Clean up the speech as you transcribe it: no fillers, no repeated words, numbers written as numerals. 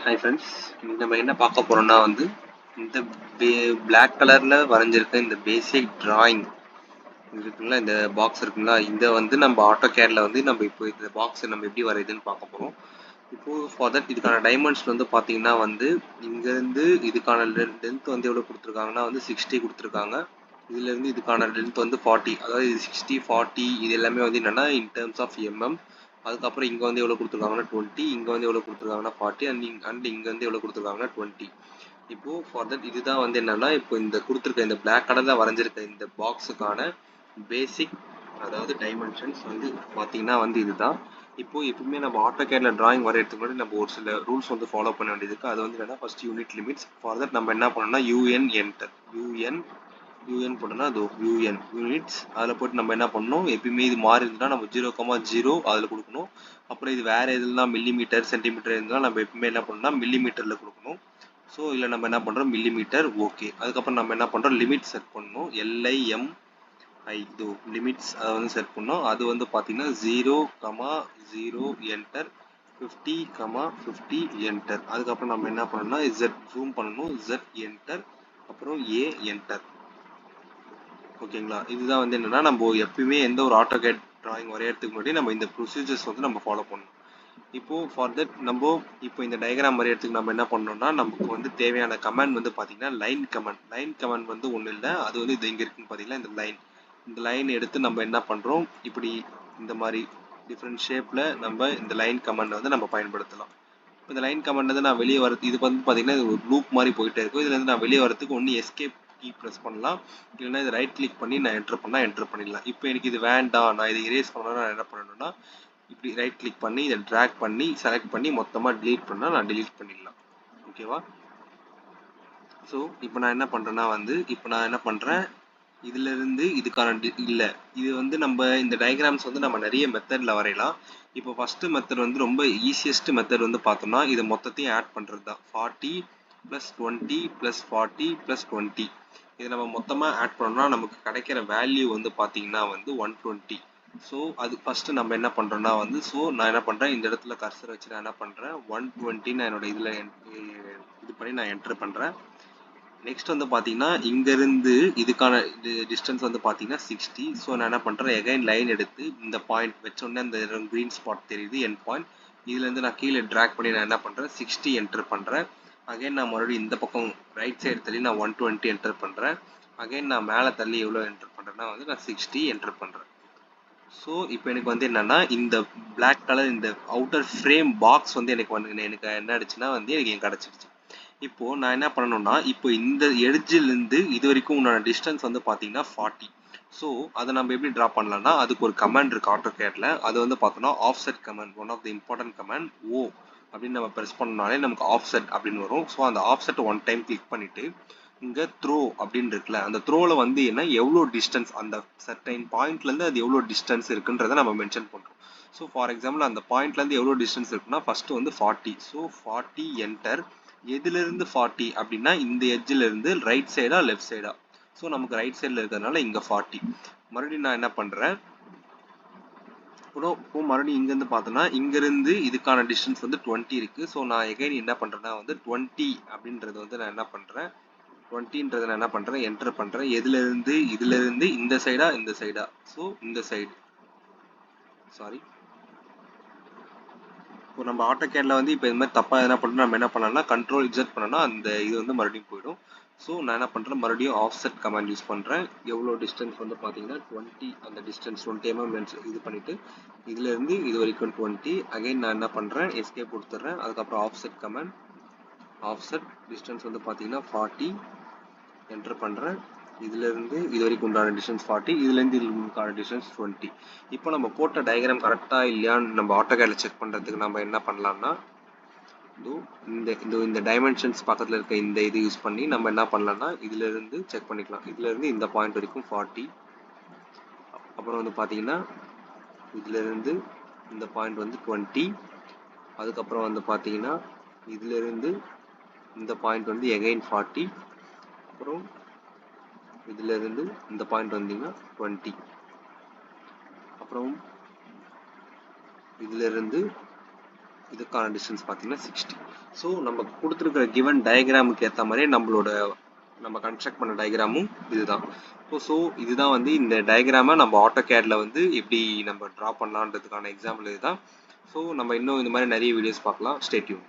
Hi friends, இன்னைக்கு நம்ம என்ன பார்க்க போறோம்னா இந்த பிளாக் கலர்ல வரைஞ்சிருக்க இந்த பேசிக் டிராயிங் இருக்குங்களா, இந்த பாக்ஸ் இருக்குங்களா, இதை நம்ம ஆட்டோகேட்ல நம்ம இப்போ இந்த பாக்ஸ் நம்ம எப்படி வரையுதுன்னு பார்க்க போறோம். இப்போ ஃபார் தட் இதுக்கான டைமென்ஷன் பார்த்தீங்கன்னா இங்கேருந்து இதுக்கான லென்த் எவ்வளோ கொடுத்துருக்காங்கன்னா 60 கொடுத்துருக்காங்க. இதுல இருந்து இதுக்கான லென்த் 40, அதாவது இது 60 40 இது எல்லாமே என்னன்னா இன் டர்ம்ஸ் ஆஃப் எம்எம். அதுக்கப்புறம் இங்க எவ்வளவு கொடுத்துருக்காங்கன்னா 20, இங்க எவ்வளவு கொடுத்துருக்காங்கன்னா 40 அண்ட் இங்க எவ்வளவு கொடுத்துருக்காங்கன்னா 20. இப்போ ஃபார் தட் இதுதான் என்னன்னா இப்போ இந்த கொடுத்துருக்க இந்த பிளாக் கலர்ல வரைஞ்சிருக்க இந்த பாக்ஸுக்கான பேசிக், அதாவது டைமென்ஷன்ஸ் பாத்தீங்கன்னா இதுதான். இப்போ எப்பவுமே நம்ம ஆட்டோகேட்ல டிராயிங் வரையறதுக்கு முன்னாடி நம்ம ஒரு சில ரூல்ஸ் ஃபாலோ பண்ண வேண்டியது இருக்கு. அது என்னன்னா first unit limits. For that நம்ம என்ன பண்ணணும்னா யூஎன் என்டர் யூஎன் போட்டோம்னா அது யூஎன் யூனிட்ஸ். அதில் போட்டு நம்ம என்ன பண்ணணும், எப்பயுமே இது மாறி இருந்ததுன்னா நம்ம 0,0 அதில் கொடுக்கணும். அப்புறம் இது வேற எதுனா மில்லிமீட்டர் சென்டிமீட்டர் இருந்தால் நம்ம எப்பவுமே என்ன பண்ணணும்னா மில்லிமீட்டரில் கொடுக்கணும். ஸோ இதில் நம்ம என்ன பண்ணுறோம் மில்லிமீட்டர், ஓகே. அதுக்கப்புறம் நம்ம என்ன பண்ணுறோம் லிமிட் செட் பண்ணணும். LIMI இது லிமிட்ஸ் அதை செட் பண்ணோம். அது பார்த்தீங்கன்னா 0,0 என்டர், 50,50 என்டர். அதுக்கப்புறம் நம்ம என்ன பண்ணணும்னா Z ஜூம் பண்ணணும், Z என்டர், அப்புறம் A என்டர். ஓகேங்களா, இதுதான் என்னன்னா நம்ம எப்பயுமே எந்த ஒரு ஆட்டோகேட் டிராயிங் வரையறதுக்கு முன்னாடி நம்ம இந்த ப்ரொசீஜர்ஸ் நம்ம ஃபாலோ பண்ணணும். இப்போ ஃபார் தட் நம்ம இப்போ இந்த டயக்ராம் வரையறதுக்கு நம்ம என்ன பண்ணோம்னா நமக்கு தேவையான கமாண்ட் பார்த்தீங்கன்னா லைன் கமாண்ட். லைன் கமாண்ட் ஒன்றும் இல்லை, அது இது எங்க இருக்குன்னு பார்த்தீங்கன்னா இந்த லைன் எடுத்து நம்ம என்ன பண்றோம், இப்படி இந்த மாதிரி டிஃப்ரெண்ட் ஷேப்ல நம்ம இந்த லைன் கமாண்ட் நம்ம பயன்படுத்தலாம். இந்த லைன் கமாண்ட் நான் வெளியே வரது இது பார்த்தீங்கன்னா இது ஒரு லூப் மாதிரி போயிட்டே இருக்கும். இதுல நான் வெளியே வரதுக்கு ஒன்று எஸ்கேப் கீ ப்ரெஸ் பண்ணலாம், இல்லைன்னா இது ரைட் கிளிக் பண்ணி நான் என்டர் பண்ணிடலாம். இப்போ எனக்கு இது வேண்டாம், நான் இதை எரேஸ் பண்ணணும்னா நான் என்ன பண்ணணும்னா இப்படி ரைட் கிளிக் பண்ணி இதை ட்ராக் பண்ணி செலக்ட் பண்ணி மொத்தமாக டிலீட் பண்ணால் நான் டிலீட் பண்ணிடலாம். ஓகேவா? ஸோ இப்போ நான் என்ன பண்ணுறேன்னா இப்போ நான் என்ன பண்ணுறேன், இதுல இருந்து இதுக்கான இல்லை இது நம்ம இந்த டயக்ராம்ஸ் நம்ம நிறைய மெத்தடில் வரையலாம். இப்போ ஃபர்ஸ்ட் மெத்தட் ரொம்ப ஈஸியஸ்ட் மெத்தட் பார்த்தோம்னா இதை மொத்தத்தையும் ஆட் பண்ணுறது தான். 40 + 20 + 40 + 20 இதை நம்ம மொத்தமாக ஆட் பண்ணோம்னா நமக்கு கிடைக்கிற வேல்யூ பார்த்தீங்கன்னா 120. ஸோ அது ஃபர்ஸ்ட் நம்ம என்ன பண்றோம்னா ஸோ நான் என்ன பண்றேன், இந்த இடத்துல கர்சர் வச்சு நான் என்ன பண்றேன் 120 நான் என்னோட இதுல இது பண்ணி நான் என்டர் பண்றேன். நெக்ஸ்ட் பாத்தீங்கன்னா இங்க இருந்து இதுக்கான டிஸ்டன்ஸ் பாத்தீங்கன்னா 60. ஸோ நான் என்ன பண்றேன் எகைன் லைன் எடுத்து இந்த பாயிண்ட் வச்சோடனே அந்த கிரீன் ஸ்பாட் தெரியுது என் பாயிண்ட். இதுல இருந்து நான் கீழே டிராக் பண்ணி நான் என்ன பண்றேன் 60 என்டர் பண்றேன். அகைன் நான் மறுபடியும் இந்த பக்கம் ரைட் சைடு தள்ளி நான் 120 என்டர் பண்றேன். அகைன் நான் மேலே தள்ளி எவ்வளோ என்டர் பண்றேன்னா நான் 60 என்டர் பண்றேன். ஸோ இப்போ எனக்கு என்னன்னா இந்த பிளாக் கலர் இந்த அவுட்டர் ஃப்ரேம் பாக்ஸ் எனக்கு என்ன ஆயிடுச்சுன்னா எனக்கு கிடைச்சிடுச்சு. இப்போ நான் என்ன பண்ணணும்னா இப்போ இந்த எட்ஜில் இருந்து இது வரைக்கும் உன்னோட டிஸ்டன்ஸ் பார்த்தீங்கன்னா 40. ஸோ அதை நம்ம எப்படி ட்ரா பண்ணலாம்னா அதுக்கு ஒரு கமாண்ட் இருக்கு ஆட்டோகேட்ல. அது பார்த்தோம்னா offset command, one of the important command. O அப்படின்னு நம்ம ப்ரெஸ் பண்ணனாலே நமக்கு ஆஃப்செட் அப்படின்னு வரும். ஸோ அந்த ஆஃப்செட் ஒன் டைம் கிளிக் பண்ணிட்டு இங்க த்ரோ அப்படின்னு இருக்குல்ல, அந்த த்ரோல என்ன எவ்வளோ டிஸ்டன்ஸ் அந்த சர்டைன் பாயிண்ட்ல இருந்து அது எவ்வளோ டிஸ்டன்ஸ் இருக்குன்றதை நம்ம மென்ஷன் பண்றோம். ஸோ ஃபார் எக்ஸாம்பிள் அந்த பாயிண்ட்ல இருந்து எவ்வளோ டிஸ்டன்ஸ் இருக்குன்னா ஃபர்ஸ்ட் 40. So 40 enter. எதுல இருந்து 40 அப்படின்னா இந்த எட்ஜ்ல இருந்து ரைட் சைடா லெஃப்ட் சைடா. ஸோ நமக்கு ரைட் சைட்ல இருக்கிறதுனால இங்க 40. மறுபடியும் நான் என்ன பண்றேன், இப்போ மறுபடியும் இங்க இருந்து பார்த்தோம்னா இங்க இருந்து இதுக்கான டிஸ்டன்ஸ் 20 இருக்கு. ஸோ நான் எகைன் என்ன பண்றேன்னா 20 அப்படின்றது நான் என்ன பண்றேன் 20ன்றதை நான் என்ன பண்றேன் என்டர் பண்றேன். இதுல இருந்து இந்த சைடா இந்த சைடா. ஸோ இந்த சைடு, சாரி. இப்போ நம்ம ஆட்டோகேட்ல இப்போ இது மாதிரி தப்பா என்ன பண்றோம், நம்ம என்ன பண்ணலாம்னா கண்ட்ரோல் இன்சர்ட் பண்ணோம்னா அந்த இது மறுபடியும் போயிடும். ஸோ நான் என்ன பண்றேன் மறுபடியும் ஆஃப்செட் கமாண்ட் யூஸ் பண்றேன். எவ்வளோ டிஸ்டன்ஸ் பார்த்தீங்கன்னா 20, அந்த டிஸ்டன்ஸ் 20 mm இது பண்ணிட்டு இதுல இருந்து இது வரைக்கும் 20. அகைன் நான் என்ன பண்றேன் எஸ்கேப் கொடுத்துட்றேன். அதுக்கப்புறம் ஆஃப்செட் கமாண்ட், ஆஃப்செட் டிஸ்டன்ஸ் பார்த்தீங்கன்னா 40 என்டர் பண்றேன். இதுல இருந்து இது வரைக்கும் உண்டான டிஸ்டன்ஸ் 40, இதுல இருந்து இதுக்கான டிஸ்டன்ஸ் 20. இப்போ நம்ம போட்ட டயக்ராம் கரெக்டா இல்லையான்னு நம்ம ஆட்டோகேட்ல செக் பண்றதுக்கு நம்ம என்ன பண்ணலாம்னா இந்த டைமென்ஷன்ஸ் பக்கத்துல இருக்க இந்த இது யூஸ் பண்ணி நம்ம என்ன பண்ணலாம்னா இதுல இருந்து செக் பண்ணிக்கலாம். இதுல இருந்து இந்த பாயிண்ட் வரைக்கும் 40. அப்புறம் பாத்தீங்கன்னா இதுல இருந்து இந்த பாயிண்ட் 20. அதுக்கப்புறம் பாத்தீங்கன்னா இதுல இருந்து இந்த பாயிண்ட் எகைன் 40. அப்புறம் இதுல இருந்து இந்த பாயிண்ட் வந்தீங்கன்னா 20. அப்புறம் இதுல இருந்து இதுக்கான டிஸ்டன்ஸ் பார்த்தீங்கன்னா 60. ஸோ நம்ம கொடுத்துருக்கிற கிவன் டயக்ராமுக்கு ஏற்ற மாதிரி நம்ம கன்ஸ்ட்ரக்ட் பண்ண டயக்ராமும் இதுதான். ஸோ இதுதான் வந்து இந்த டயக்ராமை நம்ம ஆட்டோகேடில் வந்து எப்படி நம்ம ட்ரா பண்ணலான்றதுக்கான எக்ஸாம்பிள் இதுதான். ஸோ நம்ம இன்னும் இந்த மாதிரி நிறைய வீடியோஸ் பார்க்கலாம். Stay tune.